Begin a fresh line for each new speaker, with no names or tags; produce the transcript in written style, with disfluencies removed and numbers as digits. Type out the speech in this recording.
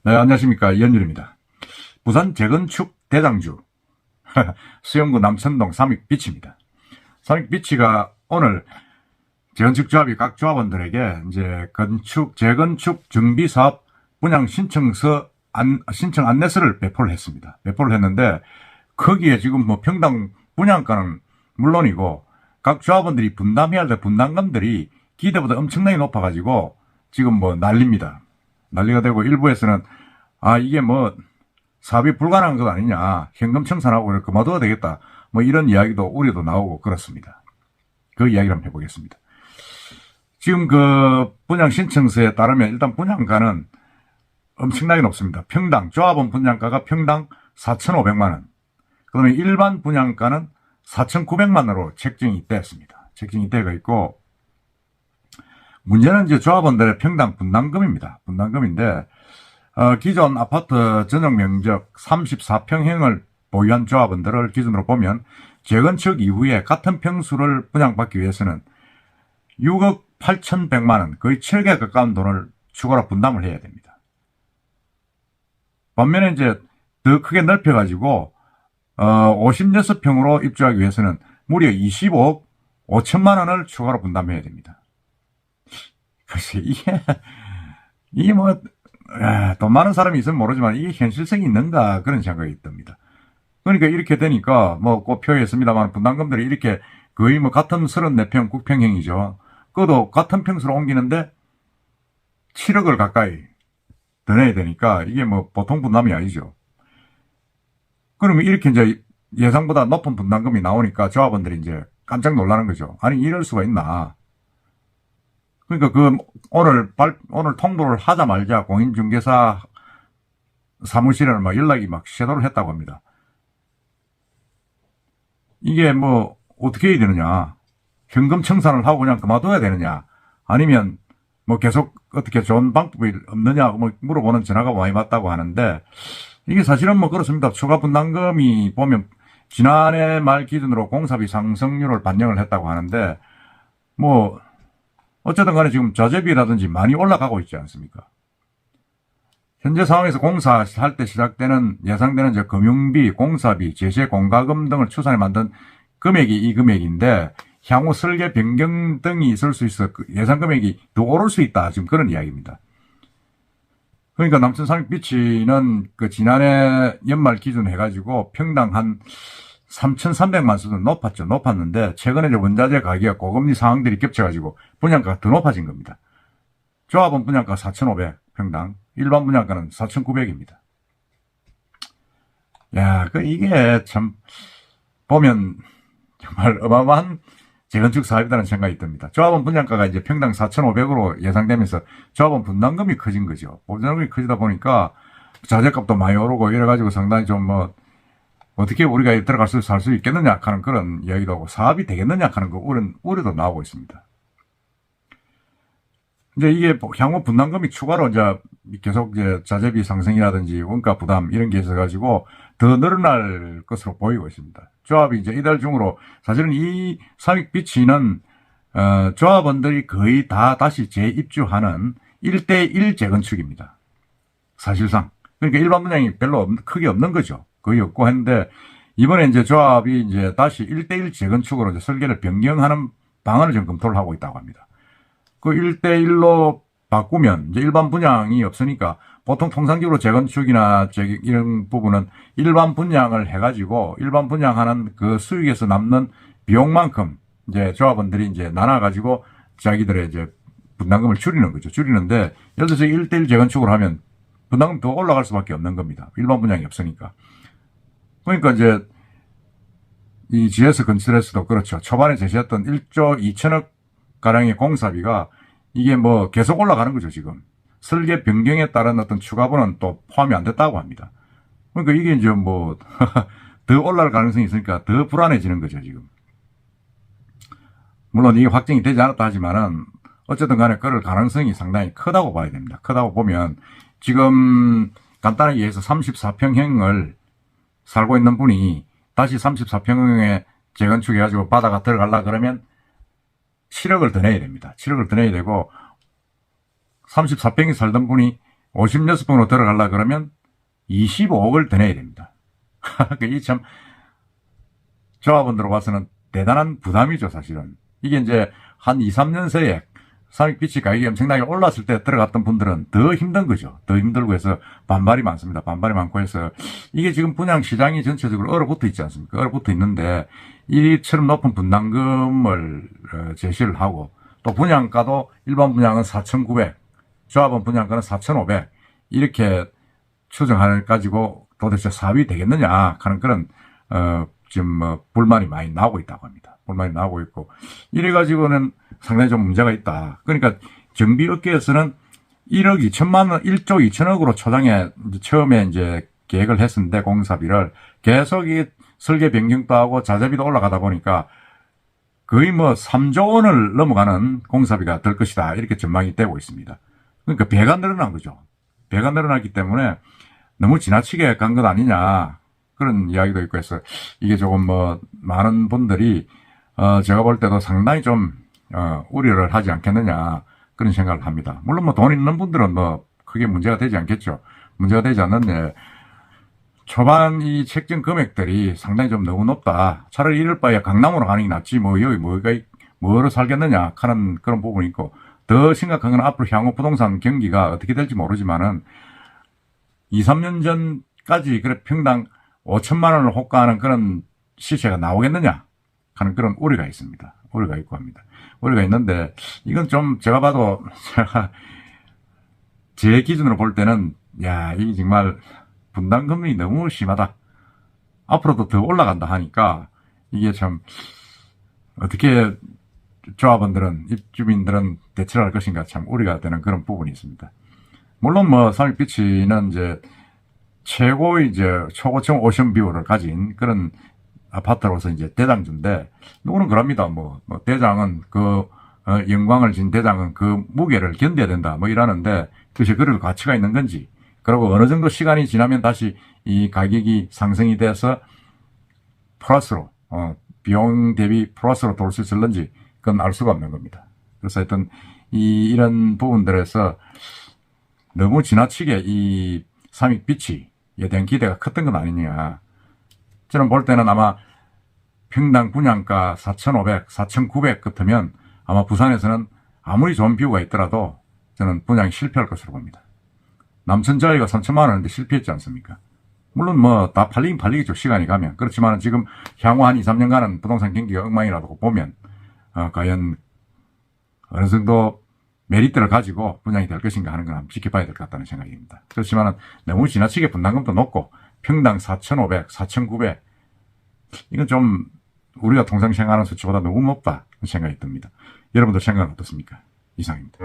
네, 안녕하십니까. 이현율입니다. 부산 재건축 대장주 수영구 남천동 삼익비치입니다. 삼익비치가 오늘 재건축조합이 각 조합원들에게 이제 재건축 준비사업 분양 신청서 신청 안내서를 배포를 했습니다. 배포를 했는데 거기에 지금 뭐 평당 분양가는 물론이고 각 조합원들이 분담해야 될 분담금들이 기대보다 엄청나게 높아가지고 지금 뭐 난립니다. 난리가 되고 일부에서는 이게 뭐 사업이 불가능한 것 아니냐, 현금 청산하고 그만둬야 되겠다, 뭐 이런 이야기도 우려도 나오고 그렇습니다. 그 이야기를 한번 해보겠습니다. 지금 그 분양 신청서에 따르면 일단 분양가는 엄청나게 높습니다. 평당 조합원 분양가가 평당 4,500만 원, 그다음에 일반 분양가는 4,900만 원으로 책정이 됐습니다. 책정이 되어 있고, 문제는 이제 조합원들의 평당 분담금입니다. 분담금인데, 기존 아파트 전용 면적 34평형을 보유한 조합원들을 기준으로 보면 재건축 이후에 같은 평수를 분양받기 위해서는 6억 8,100만 원, 거의 7개 가까운 돈을 추가로 분담을 해야 됩니다. 반면에 이제 더 크게 넓혀가지고 56평으로 입주하기 위해서는 무려 25억 5천만 원을 추가로 분담해야 됩니다. 글쎄, 이게 뭐, 돈 많은 사람이 있으면 모르지만 이게 현실성이 있는가, 그런 생각이 듭니다. 그러니까 이렇게 되니까 뭐 꼭 표했습니다만 분담금들이 이렇게 거의 뭐 같은 34평, 9평형이죠. 그것도 같은 평수로 옮기는데 7억을 가까이 더 내야 되니까 이게 뭐 보통 분담이 아니죠. 그러면 이렇게 이제 예상보다 높은 분담금이 나오니까 조합원들이 이제 깜짝 놀라는 거죠. 아니, 이럴 수가 있나. 그러니까 오늘 통보를 하자마자 공인중개사 사무실에 막 연락이 막 쇄도를 했다고 합니다. 이게 뭐 어떻게 해야 되느냐, 현금 청산을 하고 그냥 그만둬야 되느냐, 아니면 뭐 계속 어떻게 좋은 방법이 없느냐 뭐 물어보는 전화가 많이 왔다고 하는데, 이게 사실은 뭐 그렇습니다. 추가 분담금이 보면 지난해 말 기준으로 공사비 상승률을 반영을 했다고 하는데, 뭐 어쨌든 간에 지금 자재비라든지 많이 올라가고 있지 않습니까? 현재 상황에서 공사할 때 예상되는 이제 금융비, 공사비, 제재 공과금 등을 추산해 만든 금액이 이 금액인데, 향후 설계 변경 등이 있을 수 있어 예상 금액이 더 오를 수 있다, 지금 그런 이야기입니다. 그러니까 남천 삼익비치는 그 지난해 연말 기준 해가지고 평당 한 3,300만 수준 높았는데, 최근에 이제 원자재 가격, 고금리 상황들이 겹쳐가지고 분양가가 더 높아진 겁니다. 조합원 분양가 4,500 평당, 일반 분양가는 4,900입니다. 야, 이게 참 보면 정말 어마어마한 재건축 사업이라는 생각이 듭니다. 조합원 분양가가 이제 평당 4,500으로 예상되면서 조합원 분담금이 커진 거죠. 분담금이 커지다 보니까 자재값도 많이 오르고 이래가지고 상당히 좀 뭐 어떻게 우리가 들어가서 살 수 있겠느냐 하는 그런 이야기도 하고, 사업이 되겠느냐 하는 거 우려도 나오고 있습니다. 이제 이게 향후 분담금이 추가로 이제 계속 이제 자재비 상승이라든지 원가 부담 이런 게 있어가지고 더 늘어날 것으로 보이고 있습니다. 조합이 이제 이달 중으로, 사실은 이 삼익비치는 조합원들이 거의 다 다시 재입주하는 1대1 재건축입니다. 사실상. 그러니까 일반 분양이 별로 크게 없는 거죠. 거의 없고 했는데, 이번에 이제 조합이 이제 다시 1대1 재건축으로 이제 설계를 변경하는 방안을 지금 검토를 하고 있다고 합니다. 그 1대1로 바꾸면 이제 일반 분양이 없으니까, 보통 통상적으로 재건축이나 이런 부분은 일반 분양을 해가지고 일반 분양하는 그 수익에서 남는 비용만큼 이제 조합원들이 이제 나눠가지고 자기들의 이제 분담금을 줄이는 거죠. 줄이는데, 예를 들어서 1대1 재건축을 하면 분담금 더 올라갈 수밖에 없는 겁니다. 일반 분양이 없으니까. 그러니까 이제 이 GS 건설에서도 그렇죠. 초반에 제시했던 1조 2천억 가량의 공사비가 이게 뭐 계속 올라가는 거죠, 지금. 설계 변경에 따른 어떤 추가분은 또 포함이 안 됐다고 합니다. 그러니까 이게 이제 뭐 더 올라갈 가능성이 있으니까 더 불안해지는 거죠, 지금. 물론 이게 확정이 되지 않았다 하지만은 어쨌든 간에 그럴 가능성이 상당히 크다고 봐야 됩니다. 크다고 보면, 지금 간단하게 얘기해서 34평형을 살고 있는 분이 다시 34평형에 재건축해가지고 바다가 들어가려 그러면 7억을 더 내야 됩니다. 7억을 더 내야 되고, 34평에 살던 분이 56번으로 들어가려 그러면 25억을 더 내야 됩니다. 이게 참 조합원들 봐서는 대단한 부담이죠, 사실은. 이게 이제 한 2, 3년 새에 삼익빛이 가격이 엄청나게 올랐을 때 들어갔던 분들은 더 힘든 거죠. 더 힘들고 해서 반발이 많습니다. 반발이 많고 해서 이게 지금 분양 시장이 전체적으로 얼어붙어 있지 않습니까? 얼어붙어 있는데 이처럼 높은 분담금을 제시를 하고 또 분양가도 일반 분양은 4,900, 조합원 분양가는 4,500 이렇게 추정을 가지고 도대체 사업이 되겠느냐 하는 그런 지금 뭐 불만이 많이 나오고 있다고 합니다. 불만이 나오고 있고 이래가지고는 상당히 좀 문제가 있다. 그러니까 정비업계에서는 1억 2천만 원, 1조 2천억으로 초장에 처음에 이제 계획을 했었는데 공사비를 계속 이 설계 변경도 하고 자재비도 올라가다 보니까 거의 뭐 3조 원을 넘어가는 공사비가 될 것이다. 이렇게 전망이 되고 있습니다. 그러니까 배가 늘어난 거죠. 배가 늘어났기 때문에 너무 지나치게 간 것 아니냐. 그런 이야기도 있고 해서 이게 조금 뭐 많은 분들이 제가 볼 때도 상당히 좀 우려를 하지 않겠느냐 그런 생각을 합니다. 물론 뭐 돈 있는 분들은 뭐 크게 문제가 되지 않겠죠. 문제가 되지 않는데 초반 이 책정 금액들이 상당히 좀 너무 높다. 차라리 이럴 바에 강남으로 가는 게 낫지 뭐 여기 뭐로 살겠느냐 하는 그런 부분이 있고 더 심각한 건 앞으로 향후 부동산 경기가 어떻게 될지 모르지만은 2, 3년 전까지 그래 평당 5천만 원을 호가하는 그런 시세가 나오겠느냐 하는 그런 우려가 있습니다. 우려가 있고 합니다. 우려가 있는데 이건 좀 제가 봐도 제 기준으로 볼 때는 야 이게 정말 분담금이 너무 심하다. 앞으로도 더 올라간다 하니까 이게 참 어떻게 조합원들은 입주민들은 대처를 할 것인가 참 우려가 되는 그런 부분이 있습니다. 물론 뭐 삼익빛이는 이제 최고의 이제 초고층 오션뷰를 가진 그런 아파트로서 이제 대장주인데 누구는 그럽니다. 뭐 대장은 영광을 진 대장은 그 무게를 견뎌야 된다. 뭐 이러는데 그것이 그럴 가치가 있는 건지 그리고 어느 정도 시간이 지나면 다시 이 가격이 상승이 돼서 플러스로 비용 대비 플러스로 돌 수 있을는지 그건 알 수가 없는 겁니다. 그래서 하여튼 이런 부분들에서 너무 지나치게 이 삼익빛이에 대한 기대가 컸던 건 아니냐. 저는 볼 때는 아마 평당 분양가 4,500, 4,900 같으면 아마 부산에서는 아무리 좋은 뷰가 있더라도 저는 분양이 실패할 것으로 봅니다. 남천자리가 3천만 원인데 실패했지 않습니까? 물론 뭐 다 팔리긴 팔리겠죠. 시간이 가면. 그렇지만 지금 향후 한 2, 3년간은 부동산 경기가 엉망이라고 보면 과연 어느 정도 메리트를 가지고 분양이 될 것인가 하는 건 한번 지켜봐야 될 것 같다는 생각입니다. 그렇지만 너무 지나치게 분담금도 높고 평당 4,500, 4,900 이건 좀 우리가 통상 생각하는 수치보다 너무 높다 생각이 듭니다. 여러분들 생각은 어떻습니까? 이상입니다.